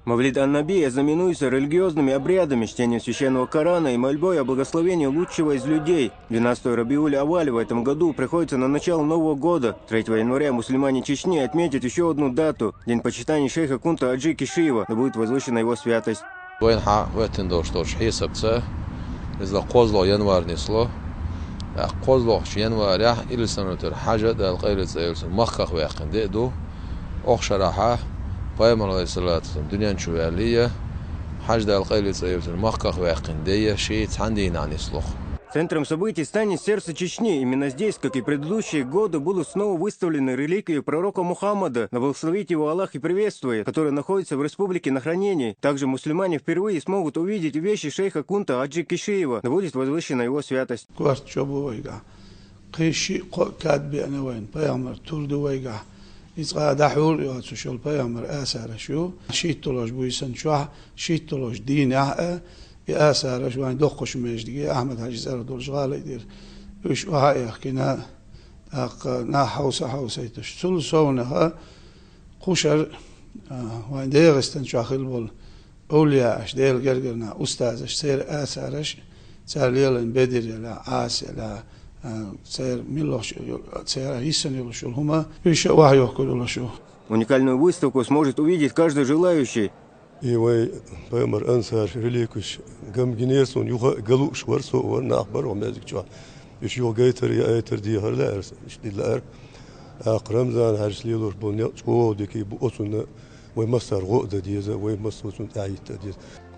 Мавлид ан-Наби знаменуется религиозными обрядами, чтением священного Корана и мольбой о благословении лучшего из людей. 12 Рабиуль-Аваль в этом году приходится на начало Нового года. 3 января мусульмане Чечни отметят еще одну дату – День почитания шейха Кунта Хаджи Кишиева, да будет возвышена его святость. Peygamber Aleyhisselatü Vesselam dünyanın çuvaliye hajda al-qaylitsa yevzir махках вяхкиндея шиит хандинани слух. Центром событий станет сердце Чечни. Именно здесь, как и предыдущие годы, будут снова выставлены реликвии пророка Мухаммада, да благословит его Аллах и приветствует, которые находятся в республике на хранении. Также мусульмане впервые смогут увидеть вещи шейха Кунта Хаджи Кишиева, да будет возвышена его святость. İzga dahur ya çuşul peygamber asara şu şittoloş bu insan şu şittoloş dinah asara şu an dokkoş mecdi Ahmet Hacı Zerdol şgalidir üç vahayah kina na hausa itiş sul sonra kuşar ve degistan şu akhil bol awliya aş del gergerna ustaz aş seyr asara aş sarliyalın bedir ya asela Уникальную выставку сможет увидеть каждый желающий.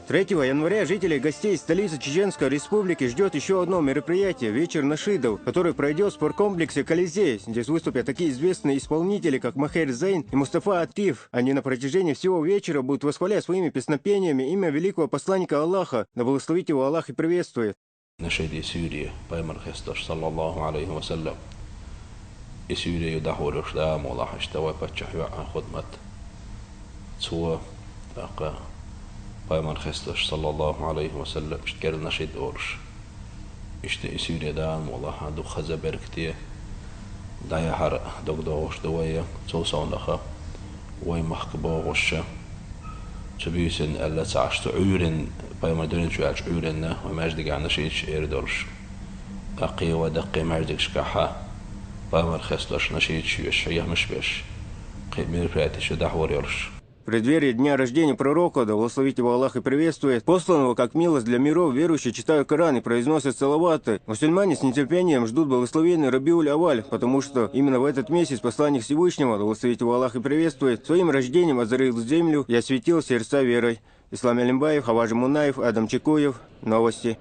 – 3 января жителей гостей столицы Чеченской Республики ждет еще одно мероприятие – вечер нашидов, который пройдет в спорткомплексе «Колизей». Здесь выступят такие известные исполнители, как Махер Зейн и Мустафа Атиф. Они на протяжении всего вечера будут восхвалять своими песнопениями имя великого посланника Аллаха, да благословит его Аллах и приветствует. نشيد سوريا Peygamber Христос sallallahu aleyhi ve sellem Suriya dahorus da mola hashta wa patchah an khudmat so Peygamber Hristos sallallahu aleyhi ve sellem işker naşid olur. İşte Suriye'den mola hadu khaza berktiye daya har dogdoş dawaya so sondaha way mahkaba goşa çabiysin alla taştu uyurin Peygamber dönün şu aç uyurinne ve majdiga naşid erdoş aqi ve daqi majdig şkaha Peygamber Hristos naşid şu yahmış beş qimir fatiş dahwar yorş. В преддверии дня рождения пророка, да благословит его Аллах и приветствует, посланного как милость для миров, верующие читают Коран и произносят салаваты. Мусульмане с нетерпением ждут благословенный Рабиуль-Аваль, потому что именно в этот месяц посланник Всевышнего, да благословит его Аллах и приветствует, своим рождением озарил землю и осветил сердца верой. Ислам Алимбаев, Хаважи Мунаев, Адам Чекуев. Новости.